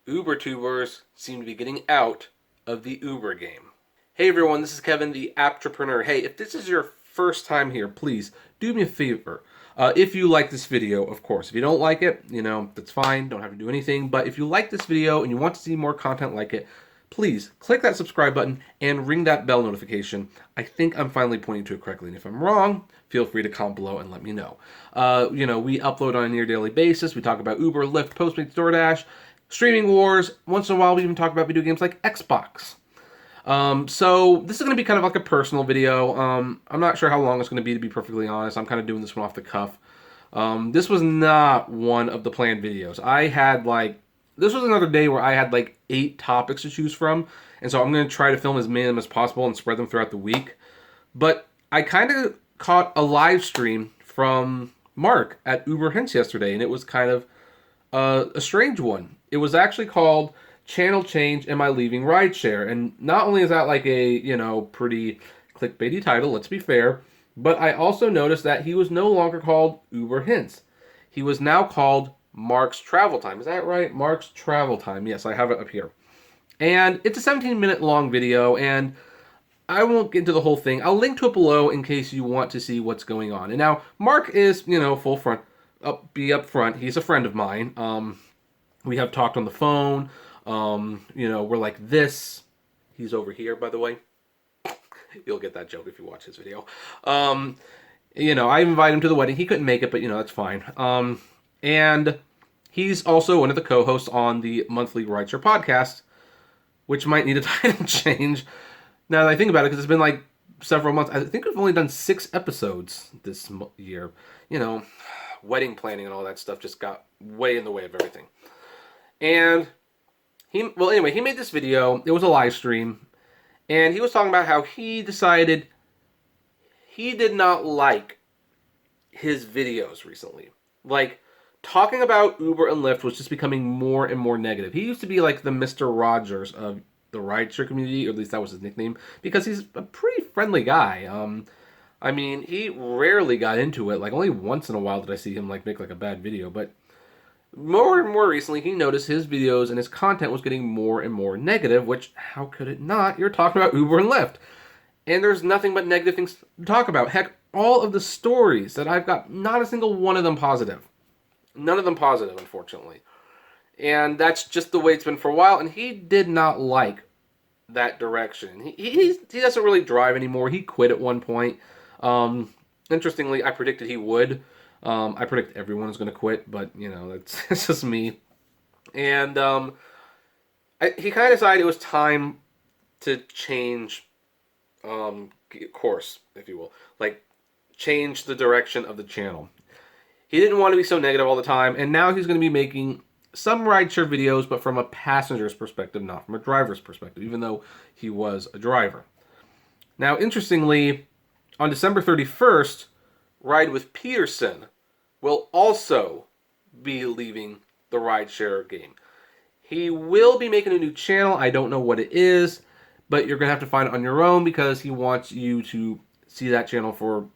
Uber tubers seem to be getting out of the Uber game. Hey everyone, this is Kevin, the Apptrepreneur. Hey, if this is your first time here, please do me a favor. If you like this video, of course. If you don't like it, that's fine. Don't have to do anything. But if you like this video and you want to see more content like it, please click that subscribe button and ring that bell notification. I think I'm finally pointing to it correctly. And if I'm wrong, feel free to comment below and let me know. We upload on a near daily basis. We talk about Uber, Lyft, Postmates, DoorDash, streaming wars. Once in a while, we even talk about video games like Xbox. So this is going to be kind of like a personal video. I'm not sure how long it's going to be perfectly honest. I'm kind of doing this one off the cuff. This was not one of the planned videos. This was another day where I had like 8 topics to choose from. And so I'm going to try to film as many of them as possible and spread them throughout the week. But I kind of caught a live stream from Mark at Uber Hints yesterday, and it was kind of a strange one. It was actually called Channel Change, Am I Leaving Rideshare? And not only is that like a, pretty clickbaity title, let's be fair, but I also noticed that he was no longer called Uber Hints. He was now called Mark's Travel Time. Is that right? Mark's Travel Time. Yes, I have it up here. And it's a 17-minute long video, and I won't get into the whole thing. I'll link to it below in case you want to see what's going on. And now, Mark is, full front, up front. He's a friend of mine. We have talked on the phone. We're like this. He's over here, by the way. You'll get that joke if you watch his video. I invited him to the wedding. He couldn't make it, but, that's fine. And he's also one of the co-hosts on the monthly Rideshare podcast, which might need a title change now that I think about it, because it's been like several months. I think we've only done 6 episodes this year. Wedding planning and all that stuff just got way in the way of everything. And he made this video. It was a live stream, and he was talking about how he decided he did not like his videos recently. Like, talking about Uber and Lyft was just becoming more and more negative. He used to be like the Mr. Rogers of the rideshare community, or at least that was his nickname, because he's a pretty friendly guy. He rarely got into it. Like, only once in a while did I see him make like a bad video, but more and more recently, he noticed his videos and his content was getting more and more negative, which, how could it not? You're talking about Uber and Lyft. And there's nothing but negative things to talk about. Heck, all of the stories that I've got, not a single one of them positive. None of them positive, unfortunately. And that's just the way it's been for a while, and he did not like that direction. He doesn't really drive anymore. He quit at one point. Interestingly, I predicted he would. I predict everyone is going to quit, but, it's just me. And he kind of decided it was time to change course, if you will. Like, change the direction of the channel. He didn't want to be so negative all the time, and now he's going to be making some rideshare videos, but from a passenger's perspective, not from a driver's perspective, even though he was a driver. Now, interestingly, on December 31st, Ride with Peterson will also be leaving the rideshare game. He will be making a new channel. I don't know what it is, but you're going to have to find it on your own because he wants you to see that channel for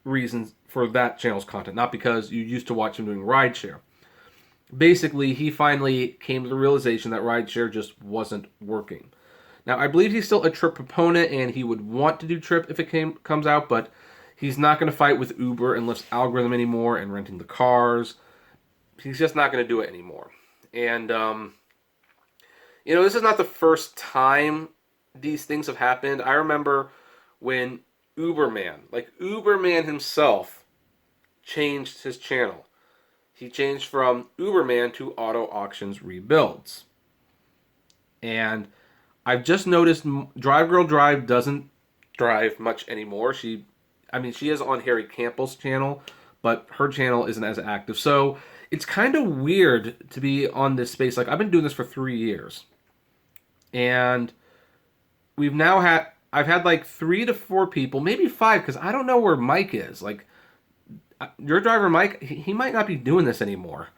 reasons for that channel's content, not because you used to watch him doing rideshare. Basically, he finally came to the realization that rideshare just wasn't working. Now, I believe he's still a Trip proponent, and he would want to do Trip if it comes out, but he's not going to fight with Uber and Lyft's algorithm anymore and renting the cars. He's just not going to do it anymore. And, this is not the first time these things have happened. I remember when Uberman himself changed his channel. He changed from Uberman to Auto Auctions Rebuilds. And I've just noticed Drive Girl Drive doesn't drive much anymore. She is on Harry Campbell's channel, but her channel isn't as active. So it's kind of weird to be on this space. Like, I've been doing this for 3 years. And I've had like 3 to 4 people, maybe 5, because I don't know where Mike is. Like, your driver, Mike, he might not be doing this anymore.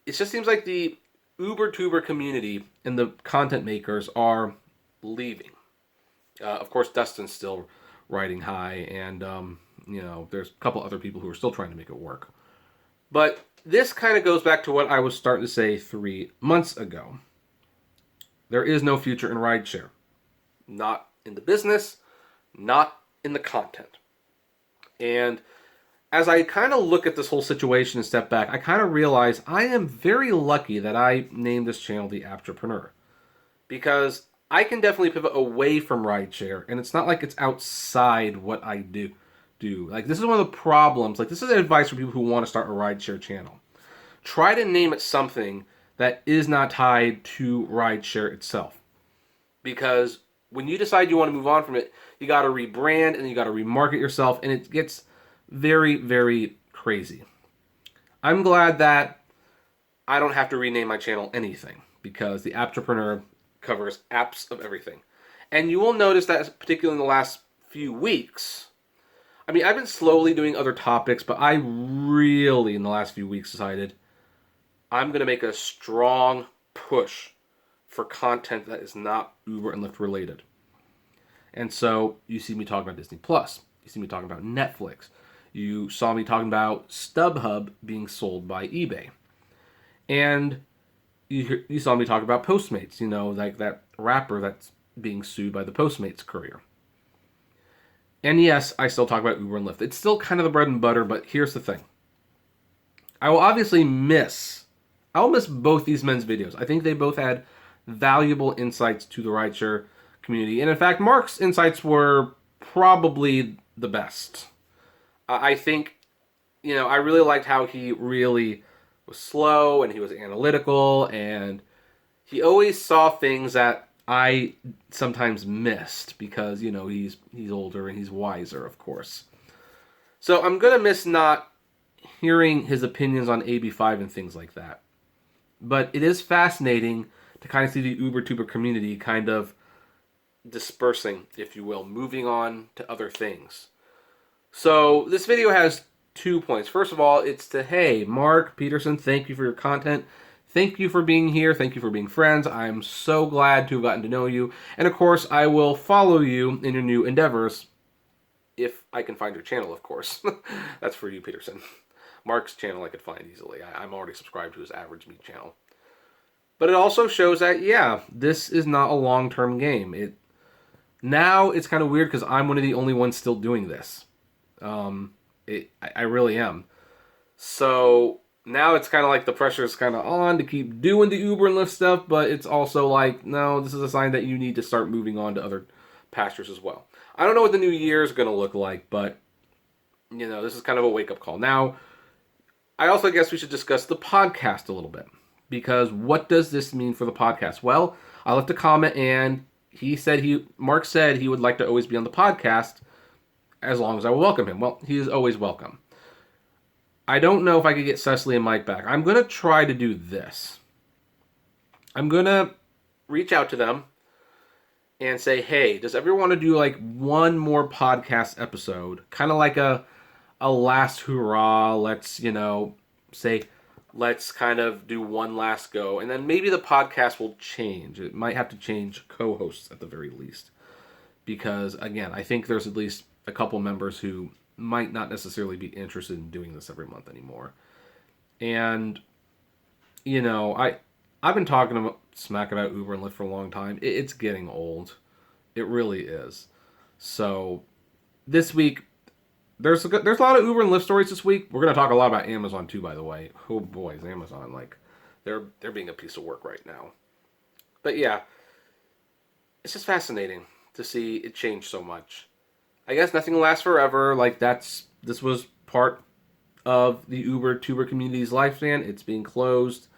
It just seems like the Uber-tuber community and the content makers are leaving. Of course, Dustin's still riding high, and there's a couple other people who are still trying to make it work. But this kind of goes back to what I was starting to say 3 months ago. There is no future in rideshare. Not in the business, not in the content. And as I kind of look at this whole situation and step back, I kind of realize I am very lucky that I named this channel The Apptrepreneur. Because I can definitely pivot away from rideshare, and it's not like it's outside what I do. Like, this is one of the problems. Like, this is advice for people who want to start a rideshare channel. Try to name it something that is not tied to rideshare itself. Because when you decide you want to move on from it, you got to rebrand and you got to remarket yourself, and it gets very, very crazy. I'm glad that I don't have to rename my channel anything, because the Apptrepreneur covers apps of everything. And you will notice that, particularly in the last few weeks, I mean, I've been slowly doing other topics, but I really, in the last few weeks, decided I'm going to make a strong push for content that is not Uber and Lyft related. And so you see me talking about Disney Plus. You see me talking about Netflix. You saw me talking about StubHub being sold by eBay. And you saw me talk about Postmates, you know, like that rapper that's being sued by the Postmates courier. And yes, I still talk about Uber and Lyft. It's still kind of the bread and butter, but here's the thing. I'll miss both these men's videos. I think they both had valuable insights to the rideshare community. And in fact, Mark's insights were probably the best. I think, you know, I really liked how he really was slow and he was analytical, and he always saw things that I sometimes missed because, you know, he's older and he's wiser, of course. So I'm going to miss not hearing his opinions on AB5 and things like that. But it is fascinating to kind of see the UberTuber community kind of dispersing, if you will, moving on to other things. So this video has 2 points. First of all, it's to, hey, Mark, Peterson, thank you for your content. Thank you for being here. Thank you for being friends. I'm so glad to have gotten to know you. And of course, I will follow you in your new endeavors if I can find your channel, of course. That's for you, Peterson. Mark's channel I could find easily. I'm already subscribed to his Average Meat channel. But it also shows that, yeah, this is not a long-term game. Now it's kind of weird because I'm one of the only ones still doing this. I really am. So now it's kind of like the pressure is kind of on to keep doing the Uber and Lyft stuff, but it's also like, no, this is a sign that you need to start moving on to other pastures as well. I don't know what the new year is going to look like, but, you know, this is kind of a wake-up call. Now, I also guess we should discuss the podcast a little bit, because what does this mean for the podcast? Well, I left a comment, and Mark said he would like to always be on the podcast as long as I will welcome him. Well, he is always welcome. I don't know if I could get Cecily and Mike back. I'm going to try to do this. I'm going to reach out to them and say, hey, does everyone want to do like one more podcast episode? Kind of like a last hurrah. Let's, you know, say, let's kind of do one last go. And then maybe the podcast will change. It might have to change co-hosts at the very least. Because, again, I think there's at least a couple members who might not necessarily be interested in doing this every month anymore. And, you know, I've been talking smack about Uber and Lyft for a long time. It's getting old. It really is. So this week, there's a lot of Uber and Lyft stories this week. We're going to talk a lot about Amazon too, by the way. Oh boy, is Amazon, like, they're being a piece of work right now. But yeah, it's just fascinating to see it change so much. I guess nothing lasts forever. Like, this was part of the UberTuber community's lifespan. It's being closed.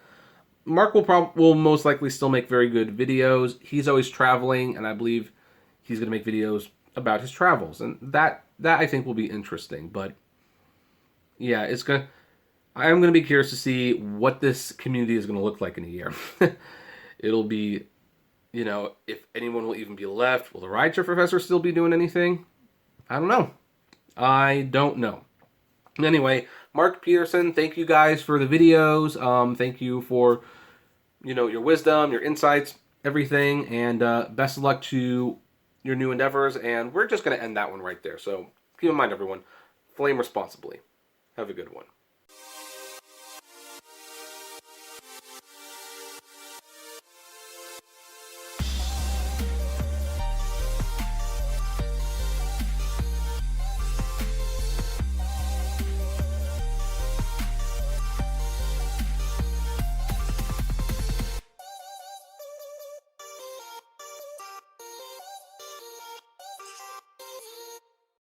Mark will most likely still make very good videos. He's always traveling, and I believe he's going to make videos about his travels, and that I think will be interesting. But yeah, I'm going to be curious to see what this community is going to look like in a year. It'll be, you know, if anyone will even be left. Will the Rideshare Professor still be doing anything? I don't know. Anyway, Mark, Peterson, thank you guys for the videos. Thank you for, you know, your wisdom, your insights, everything. And best of luck to your new endeavors. And we're just going to end that one right there. So keep in mind, everyone, flame responsibly. Have a good one.